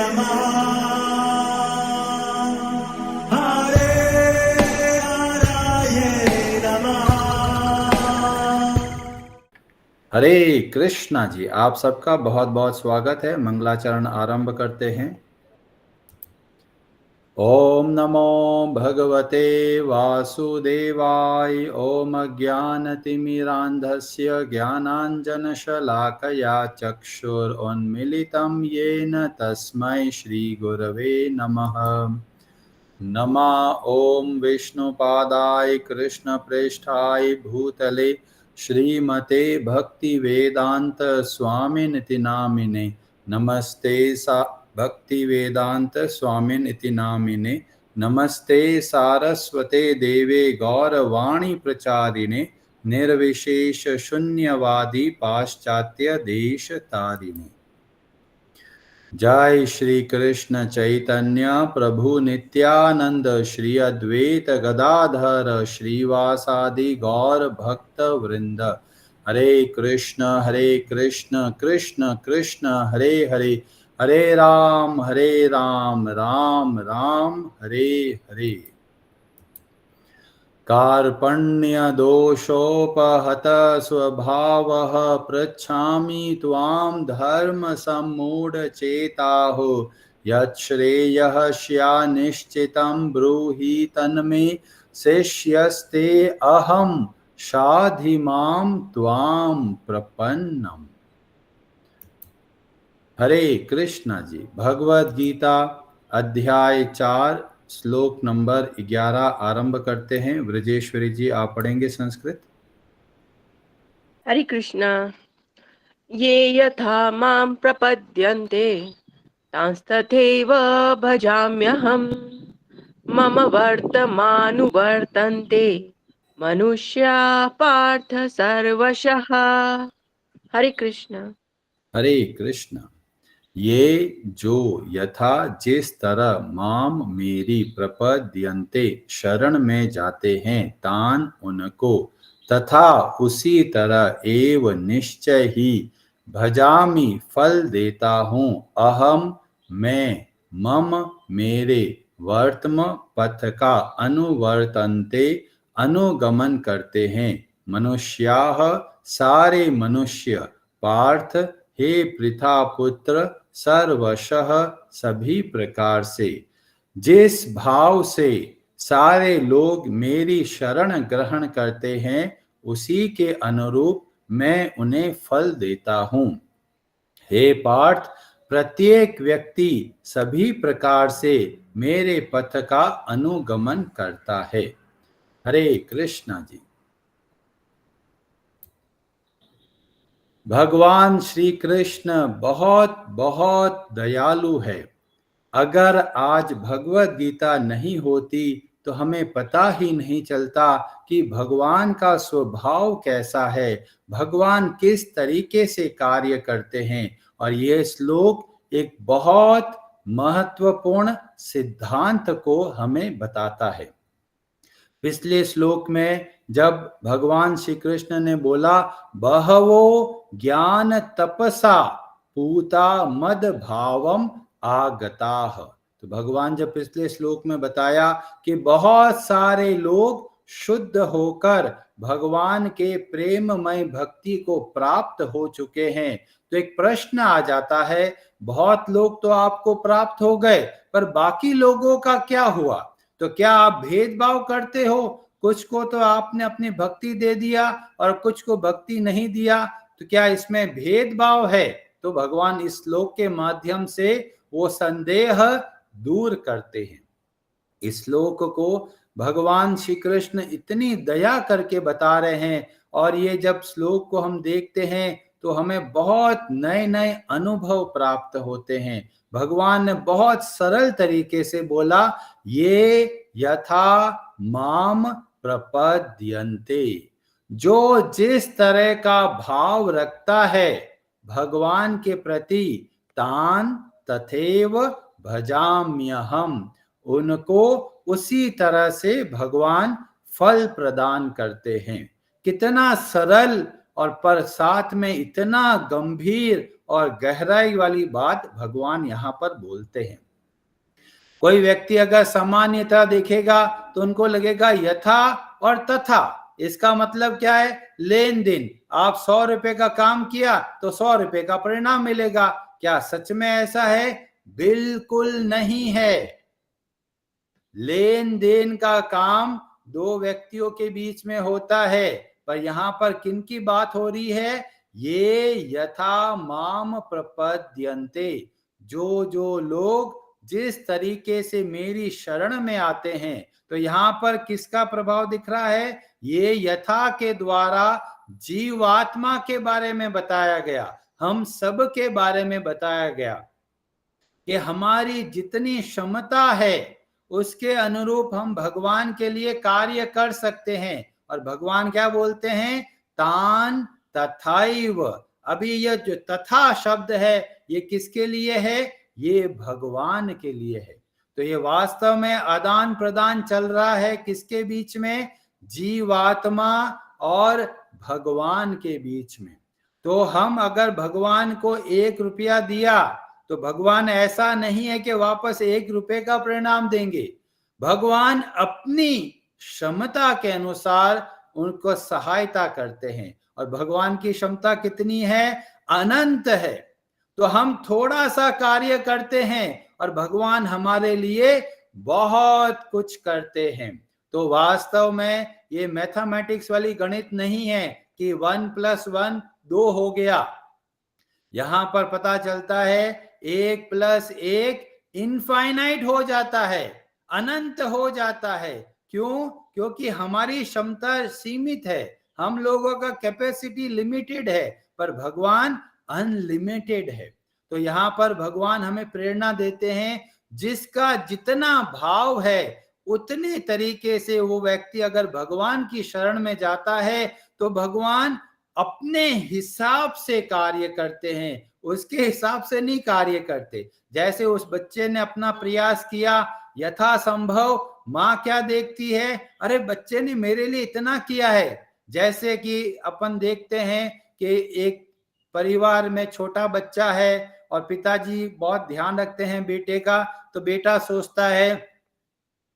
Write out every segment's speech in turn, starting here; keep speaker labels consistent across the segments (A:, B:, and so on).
A: नमः हरे हराये नमः।
B: हरे कृष्णा जी, आप सबका बहुत बहुत स्वागत है। मंगलाचरण आरंभ करते हैं। ओम नमो भगवते वासुदेवाय। ओम अज्ञानतिमिरान्धस्य ज्ञानाञ्जनशलाकया चक्षुरुन्मीलितं येन तस्मै श्रीगुरवे नमः। नमः ओम विष्णुपादाय कृष्णप्रेष्ठाय भूतले श्रीमते भक्तिवेदांत स्वामिनिति नामिने। नमस्ते सा भक्तिवेदांत स्वामिनिति नामिने। नमस्ते सारस्वते देवे गौरवाणी प्रचारिणे। निर्विशेष शून्यवादी पाश्चात्य देश तारिणे। जय श्री कृष्ण चैतन्य प्रभु नित्यानंद श्री अद्वैत गदाधर श्रीवासादि गौर भक्त वृंद। हरे कृष्ण कृष्ण कृष्ण हरे हरे, हरे राम राम राम हरे हरे। कार्पण्यदोषोपहत स्वभावः पृच्छामि त्वां धर्मसम्मूढचेताहो। यच्छ्रेयः स्यान्निश्चितं ब्रूहि तन्मे शिष्यस्ते अहं शाधिमां त्वां प्रपन्नम्। हरे कृष्णा जी। भगवद गीता अध्याय 4 श्लोक नंबर 11 आरंभ करते हैं। ब्रजेश्वरी जी, आप पढ़ेंगे संस्कृत।
C: हरे कृष्णा। ये यथा मां प्रपद्यन्ते तांस्तथैव भजाम्यहम्। मम वर्तमानुवर्तन्ते मनुष्या पार्थ सर्वशः। हरे कृष्णा।
B: हरे कृष्ण। ये जो यथा जिस तरह माम मेरी प्रपद्यन्ते शरण में जाते हैं, तान उनको, तथा उसी तरह एव निश्चय ही भजामि फल देता हूँ, अहम मैं, मम मेरे, वर्तम पथ का अनुवर्तन्ते अनुगमन करते हैं, मनुष्याः सारे मनुष्य, पार्थ हे पृथा पुत्र, सर्वशः सभी प्रकार से। जिस भाव से सारे लोग मेरी शरण ग्रहण करते हैं, उसी के अनुरूप मैं उन्हें फल देता हूँ। हे पार्थ, प्रत्येक व्यक्ति सभी प्रकार से मेरे पथ का अनुगमन करता है। हरे कृष्णा जी। भगवान श्री कृष्ण बहुत बहुत दयालु है। अगर आज भगवत गीता नहीं होती तो हमें पता ही नहीं चलता कि भगवान का स्वभाव कैसा है, भगवान किस तरीके से कार्य करते हैं। और यह श्लोक एक बहुत महत्वपूर्ण सिद्धांत को हमें बताता है। पिछले श्लोक में जब भगवान श्री कृष्ण ने बोला, बहवो ज्ञान तपसा पूता मद भावम आगताह, तो भगवान जब पिछले श्लोक में बताया कि बहुत सारे लोग शुद्ध होकर भगवान के प्रेममय भक्ति को प्राप्त हो चुके हैं, तो एक प्रश्न आ जाता है, बहुत लोग तो आपको प्राप्त हो गए, पर बाकी लोगों का क्या हुआ? तो क्या आप भेदभाव करते हो? कुछ को तो आपने अपनी भक्ति दे दिया और कुछ को भक्ति नहीं दिया, तो क्या इसमें भेदभाव है? तो भगवान इस श्लोक के माध्यम से वो संदेह दूर करते हैं। इस श्लोक को भगवान श्री कृष्ण इतनी दया करके बता रहे हैं, और ये जब श्लोक को हम देखते हैं तो हमें बहुत नए नए अनुभव प्राप्त होते हैं। भगवान ने बहुत सरल तरीके से बोला, ये यथा माम प्रपद्यन्ते, जो जिस तरह का भाव रखता है भगवान के प्रति, तान तथैव भजाम्यहम्, उनको उसी तरह से भगवान फल प्रदान करते हैं। कितना सरल और पर साथ में इतना गंभीर और गहराई वाली बात भगवान यहाँ पर बोलते हैं। कोई व्यक्ति अगर सामान्यता देखेगा तो उनको लगेगा यथा और तथा। इसका मतलब क्या है? लेन देन। आप 100 रुपए का काम किया तो 100 रुपए का परिणाम मिलेगा। क्या सच में ऐसा है? बिल्कुल नहीं है। लेन देन का काम दो व्यक्तियों के बीच में होता है, पर यहां पर किन की बात हो रही है? ये यथा माम प्रपद्यन्ते, जो लोग जिस तरीके से मेरी शरण में आते हैं। तो यहां पर किसका प्रभाव दिख रहा है? ये यथा के द्वारा जीवात्मा के बारे में बताया गया, हम सब के बारे में बताया गया कि हमारी जितनी क्षमता है उसके अनुरूप हम भगवान के लिए कार्य कर सकते हैं। और भगवान क्या बोलते हैं? तान तथैव। अभी यह जो तथा शब्द है ये किसके लिए है? ये भगवान के लिए है। तो ये वास्तव में आदान प्रदान चल रहा है किसके बीच में? जीवात्मा और भगवान के बीच में। तो हम अगर भगवान को 1 रुपया दिया तो भगवान ऐसा नहीं है कि वापस 1 रुपए का परिणाम देंगे। भगवान अपनी क्षमता के अनुसार उनको सहायता करते हैं। और भगवान की क्षमता कितनी है? अनंत है। तो हम थोड़ा सा कार्य करते हैं और भगवान हमारे लिए बहुत कुछ करते हैं। तो वास्तव में ये मैथमेटिक्स वाली गणित नहीं है कि 1 + 1 2 हो गया। यहां पर पता चलता है 1 + 1 इनफाइनाइट हो जाता है, अनंत हो जाता है। क्यों? क्योंकि हमारी क्षमता सीमित है, हम लोगों का कैपेसिटी लिमिटेड है, पर भगवान अनलिमिटेड है। तो यहाँ पर भगवान हमें प्रेरणा देते हैं, जिसका जितना भाव है उतने तरीके से वो व्यक्ति अगर भगवान की शरण में जाता है तो भगवान अपने हिसाब से कार्य करते हैं, उसके हिसाब से नहीं कार्य करते। जैसे उस बच्चे ने अपना प्रयास किया, यथासंभव माँ क्या देखती है? अरे बच्चे ने मेरे लिए इतना किया है। जैसे कि अपन देखते हैं कि एक परिवार में छोटा बच्चा है और पिताजी बहुत ध्यान रखते हैं बेटे का, तो बेटा सोचता है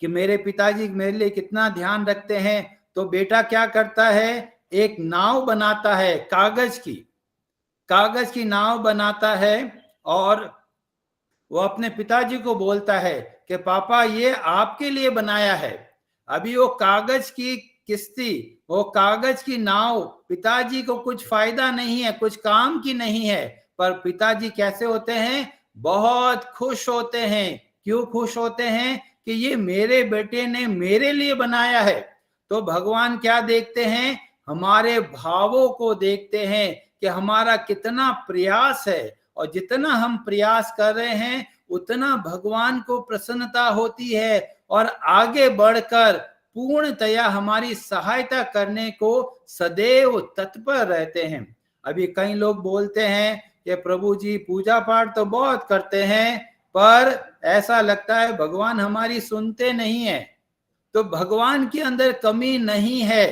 B: कि मेरे पिताजी मेरे लिए कितना ध्यान रखते हैं। तो बेटा क्या करता है? एक नाव बनाता है, कागज की नाव बनाता है और वो अपने पिताजी को बोलता है कि पापा ये आपके लिए बनाया है। अभी वो कागज की किश्ती, वो कागज की नाव पिताजी को कुछ फायदा नहीं है, कुछ काम की नहीं है, पर पिताजी कैसे होते हैं? बहुत खुश होते हैं। क्यों खुश होते हैं? कि ये मेरे बेटे ने मेरे लिए बनाया है। तो भगवान क्या देखते हैं? हमारे भावों को देखते हैं कि हमारा कितना प्रयास है, और जितना हम प्रयास कर रहे हैं उतना भगवान को प्रसन्नता होती है और आगे बढ़कर पूर्णतया हमारी सहायता करने को सदैव तत्पर रहते हैं। अभी कई लोग बोलते हैं कि प्रभु जी पूजा पाठ तो बहुत करते हैं, पर ऐसा लगता है भगवान हमारी सुनते नहीं है। तो भगवान के अंदर कमी नहीं है।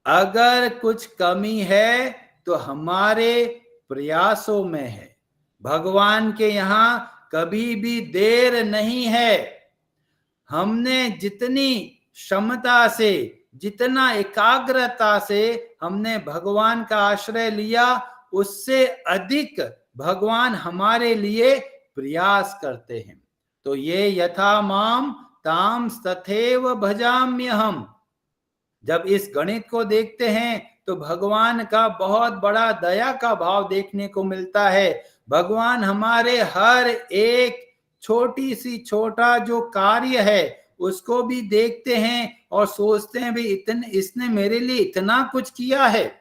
B: अगर कुछ कमी है तो हमारे प्रयासों में है। भगवान के यहाँ कभी भी देर नहीं है। हमने जितनी क्षमता से, जितना एकाग्रता से हमने भगवान का आश्रय लिया, उससे अधिक भगवान हमारे लिए प्रयास करते हैं। तो ये यथा माम ताम तथैव भजाम्यहम्। जब इस गणित को देखते हैं तो भगवान का बहुत बड़ा दया का भाव देखने को मिलता है। भगवान हमारे हर एक छोटी सी छोटा जो कार्य है उसको भी देखते हैं और सोचते हैं भी इसने मेरे लिए इतना कुछ किया है।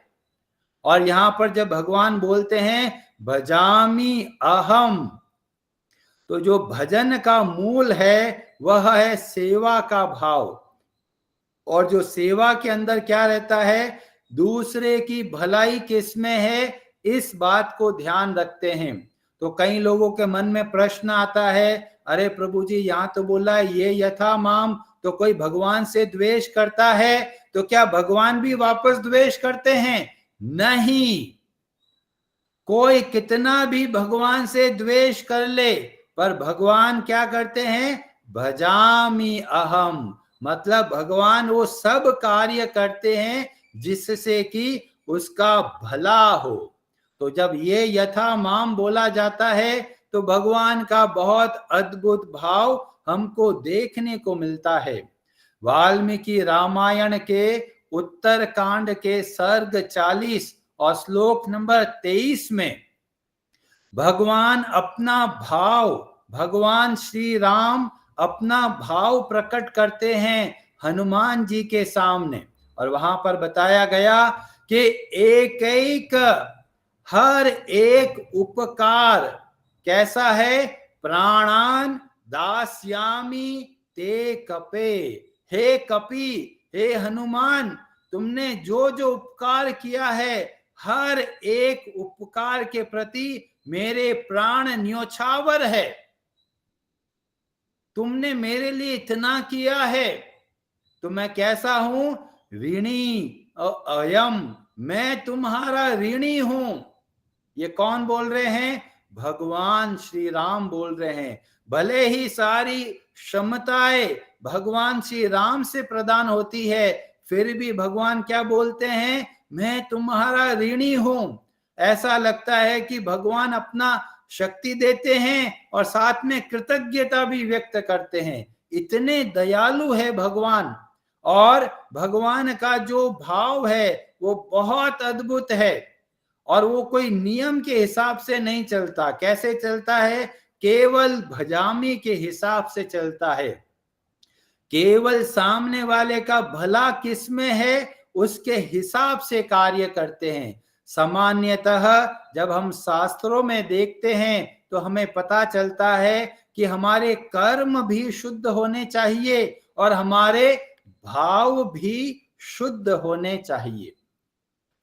B: और यहां पर जब भगवान बोलते हैं भजामि अहम, तो जो भजन का मूल है वह है सेवा का भाव। और जो सेवा के अंदर क्या रहता है? दूसरे की भलाई किसमें है, इस बात को ध्यान रखते हैं। तो कई लोगों के मन में प्रश्न आता है, अरे प्रभु जी यहाँ तो बोला है ये यथा माम, तो कोई भगवान से द्वेष करता है तो क्या भगवान भी वापस द्वेष करते हैं? नहीं। कोई कितना भी भगवान से द्वेष कर ले, पर भगवान क्या करते हैं? भजामि अहम, मतलब भगवान वो सब कार्य करते हैं जिससे कि उसका भला हो। तो जब ये यथा माम बोला जाता है तो भगवान का बहुत अद्भुत भाव हमको देखने को मिलता है। वाल्मीकि रामायण के उत्तर कांड के सर्ग 40 और श्लोक नंबर 23 में भगवान अपना भाव, भगवान श्री राम अपना भाव प्रकट करते हैं हनुमान जी के सामने। और वहां पर बताया गया कि एक एक हर एक उपकार कैसा है? प्राणान दास्यामि ते कपे, हे कपि, हे हनुमान, तुमने जो जो उपकार किया है, हर एक उपकार के प्रति मेरे प्राण न्योछावर है। तुमने मेरे लिए इतना किया है तो मैं कैसा हूं? ऋणी अयम, मैं तुम्हारा ऋणी हूं। ये कौन बोल रहे हैं? भगवान श्री राम बोल रहे हैं। भले ही सारी क्षमताएं भगवान श्री राम से प्रदान होती है, फिर भी भगवान क्या बोलते हैं? मैं तुम्हारा ऋणी हूं। ऐसा लगता है कि भगवान अपना शक्ति देते हैं और साथ में कृतज्ञता भी व्यक्त करते हैं। इतने दयालु है भगवान, और भगवान का जो भाव है वो बहुत अद्भुत है, और वो कोई नियम के हिसाब से नहीं चलता। कैसे चलता है? केवल भजामी के हिसाब से चलता है। केवल सामने वाले का भला किसमें है उसके हिसाब से कार्य करते हैं। सामान्यतः जब हम शास्त्रों में देखते हैं तो हमें पता चलता है कि हमारे कर्म भी शुद्ध होने चाहिए और हमारे भाव भी शुद्ध होने चाहिए।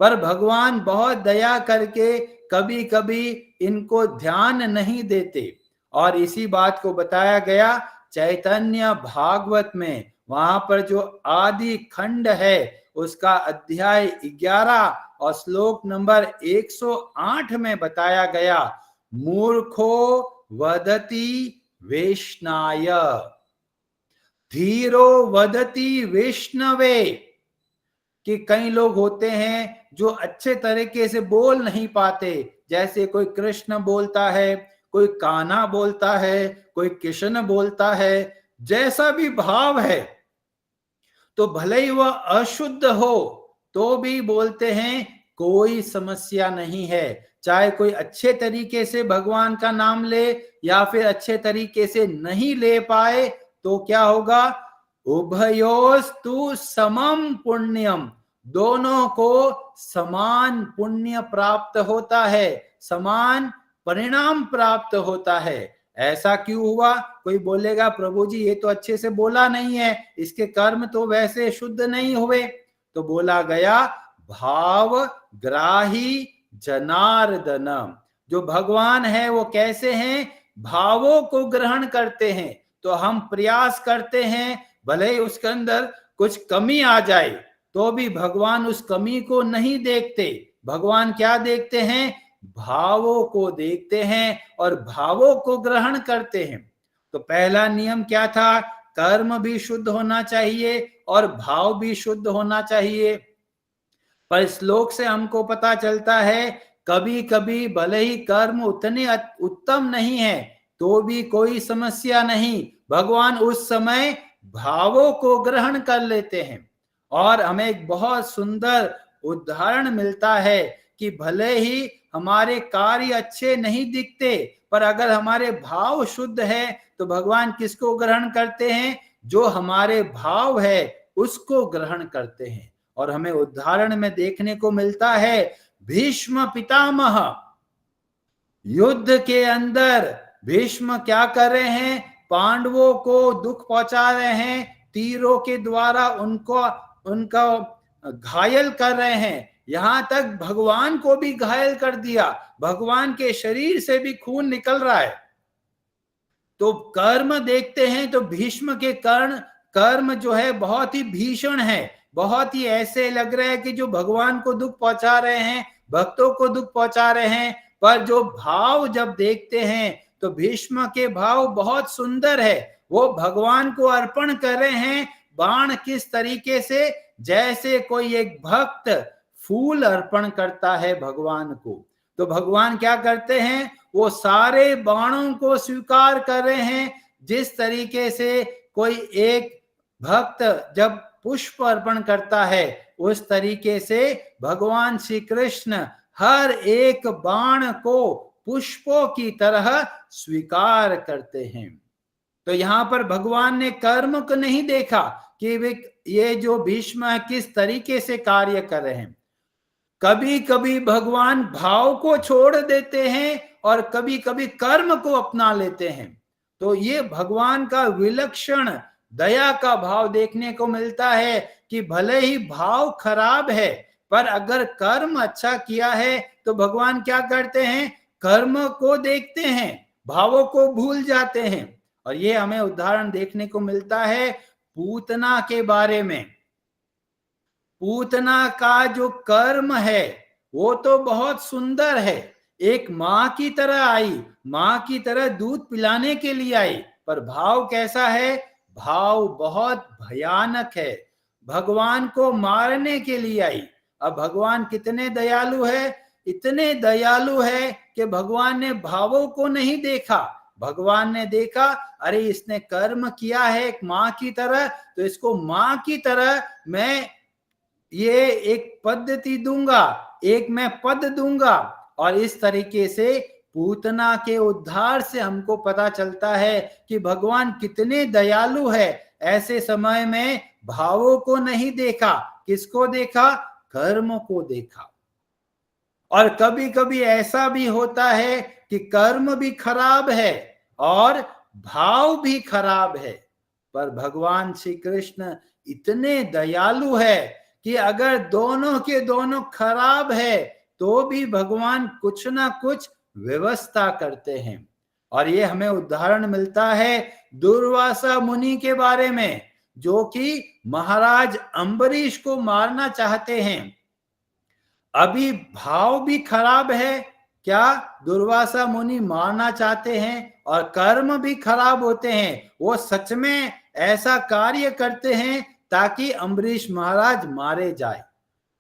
B: पर भगवान बहुत दया करके कभी कभी इनको ध्यान नहीं देते, और इसी बात को बताया गया चैतन्य भागवत में। वहां पर जो आदि खंड है उसका अध्याय 11 और श्लोक नंबर 108 में बताया गया, मूर्खो वदति वैष्णाय धीरो वदति वैष्णवे, कि कई लोग होते हैं जो अच्छे तरीके से बोल नहीं पाते। जैसे कोई कृष्ण बोलता है, कोई कान्हा बोलता है, कोई कृष्ण बोलता है, जैसा भी भाव है, तो भले ही वह अशुद्ध हो तो भी बोलते हैं कोई समस्या नहीं है। चाहे कोई अच्छे तरीके से भगवान का नाम ले या फिर अच्छे तरीके से नहीं ले पाए तो क्या होगा? उभयोस्तु समम पुण्यम, दोनों को समान पुण्य प्राप्त होता है, समान परिणाम प्राप्त होता है। ऐसा क्यों हुआ? कोई बोलेगा प्रभु जी ये तो अच्छे से बोला नहीं है, इसके कर्म तो वैसे शुद्ध नहीं हुए। तो बोला गया भाव ग्राही जनार्दन, जो भगवान है वो कैसे हैं? भावों को ग्रहण करते हैं। तो हम प्रयास करते हैं, भले ही उसके अंदर कुछ कमी आ जाए तो भी भगवान उस कमी को नहीं देखते। भगवान क्या देखते हैं? भावों को देखते हैं और भावों को ग्रहण करते हैं। तो पहला नियम क्या था? कर्म भी शुद्ध होना चाहिए और भाव भी शुद्ध होना चाहिए। पर श्लोक से हमको पता चलता है कभी कभी भले ही कर्म उतने उत्तम नहीं है तो भी कोई समस्या नहीं, भगवान उस समय भावों को ग्रहण कर लेते हैं। और हमें एक बहुत सुंदर उदाहरण मिलता है कि भले ही हमारे कार्य अच्छे नहीं दिखते, पर अगर हमारे भाव शुद्ध है तो भगवान किसको ग्रहण करते हैं? जो हमारे भाव है उसको ग्रहण करते हैं। और हमें उदाहरण में देखने को मिलता है भीष्म पितामह, युद्ध के अंदर भीष्म क्या कर रहे हैं? पांडवों को दुख पहुंचा रहे हैं, तीरों के द्वारा उनका घायल कर रहे हैं, यहां तक भगवान को भी घायल कर दिया, भगवान के शरीर से भी खून निकल रहा है। तो कर्म देखते हैं तो भीष्म के कर्म जो है बहुत ही भीषण है, बहुत ही ऐसे लग रहा है कि जो भगवान को दुख पहुंचा रहे हैं, भक्तों को दुख पहुंचा रहे हैं। पर जो भाव जब देखते हैं तो भीष्म के भाव बहुत सुंदर है। वो भगवान को अर्पण कर रहे हैं बाण किस तरीके से, जैसे कोई एक भक्त फूल अर्पण करता है भगवान को। तो भगवान क्या करते हैं, वो सारे बाणों को स्वीकार कर रहे हैं। जिस तरीके से कोई एक भक्त जब पुष्प अर्पण करता है, उस तरीके से भगवान श्री कृष्ण हर एक बाण को पुष्पों की तरह स्वीकार करते हैं। तो यहां पर भगवान ने कर्म को नहीं देखा कि वे ये जो भीष्म किस तरीके से कार्य कर रहे हैं। कभी कभी भगवान भाव को छोड़ देते हैं और कभी कभी कर्म को अपना लेते हैं। तो ये भगवान का विलक्षण दया का भाव देखने को मिलता है कि भले ही भाव खराब है, पर अगर कर्म अच्छा किया है तो भगवान क्या करते हैं, कर्म को देखते हैं, भावों को भूल जाते हैं। और ये हमें उदाहरण देखने को मिलता है पूतना के बारे में। पूतना का जो कर्म है वो तो बहुत सुंदर है, एक माँ की तरह आई, माँ की तरह दूध पिलाने के लिए आई, पर भाव कैसा है, भाव बहुत भयानक है, भगवान को मारने के लिए आई। अब भगवान कितने दयालु है, इतने दयालु है कि भगवान ने भावों को नहीं देखा। भगवान ने देखा अरे इसने कर्म किया है एक माँ की तरह, तो इसको माँ की तरह मैं ये एक पद्धति दूंगा, एक मैं पद दूंगा। और इस तरीके से पूतना के उद्धार से हमको पता चलता है कि भगवान कितने दयालु है। ऐसे समय में भावों को नहीं देखा, किसको देखा, कर्म को देखा। और कभी कभी ऐसा भी होता है कि कर्म भी खराब है और भाव भी खराब है, पर भगवान श्री कृष्ण इतने दयालु है कि अगर दोनों के दोनों खराब है तो भी भगवान कुछ ना कुछ व्यवस्था करते हैं। और ये हमें उदाहरण मिलता है दुर्वासा मुनि के बारे में, जो कि महाराज अम्बरीश को मारना चाहते हैं। अभी भाव भी खराब है, क्या दुर्वासा मुनि मारना चाहते हैं, और कर्म भी खराब होते हैं, वो सच में ऐसा कार्य करते हैं ताकि अम्बरीश महाराज मारे जाए।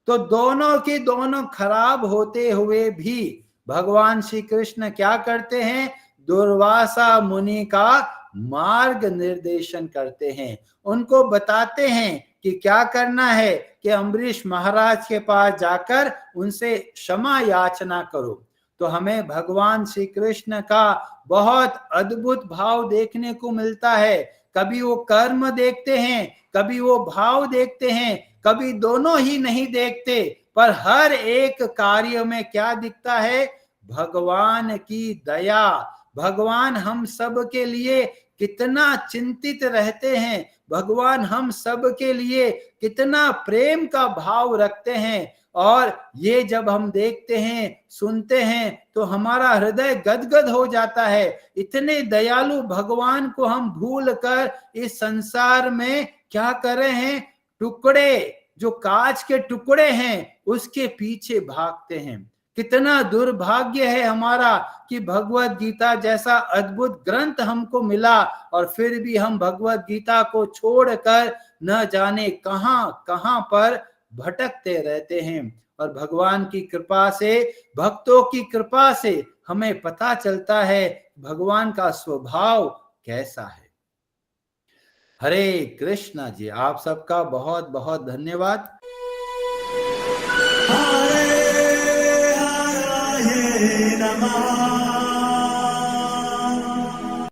B: तो दोनों के दोनों खराब होते हुए भी भगवान श्री कृष्ण क्या करते हैं, दुर्वासा मुनि का मार्ग निर्देशन करते हैं, उनको बताते हैं कि क्या करना है, कि अम्बरीश महाराज के पास जाकर उनसे क्षमा याचना करो। तो हमें भगवान श्री कृष्ण का बहुत अद्भुत भाव देखने को मिलता है। कभी वो कर्म देखते हैं, कभी वो भाव देखते हैं, कभी दोनों ही नहीं देखते, पर हर एक कार्य में क्या दिखता है, भगवान की दया। भगवान हम सब के लिए कितना चिंतित रहते हैं, भगवान हम सब के लिए कितना प्रेम का भाव रखते हैं। और ये जब हम देखते हैं, सुनते हैं, तो हमारा हृदय गदगद हो जाता है। इतने दयालु भगवान को हम भूल कर इस संसार में क्या कर रहे हैं, टुकड़े, जो कांच के टुकड़े हैं उसके पीछे भागते हैं। कितना दुर्भाग्य है हमारा कि भगवत गीता जैसा अद्भुत ग्रंथ हमको मिला और फिर भी हम भगवत गीता को छोड़कर न जाने कहां कहां पर भटकते रहते हैं। और भगवान की कृपा से, भक्तों की कृपा से हमें पता चलता है भगवान का स्वभाव कैसा है। हरे कृष्णा जी, आप सबका बहुत बहुत धन्यवाद।
A: हरे हरे नमः।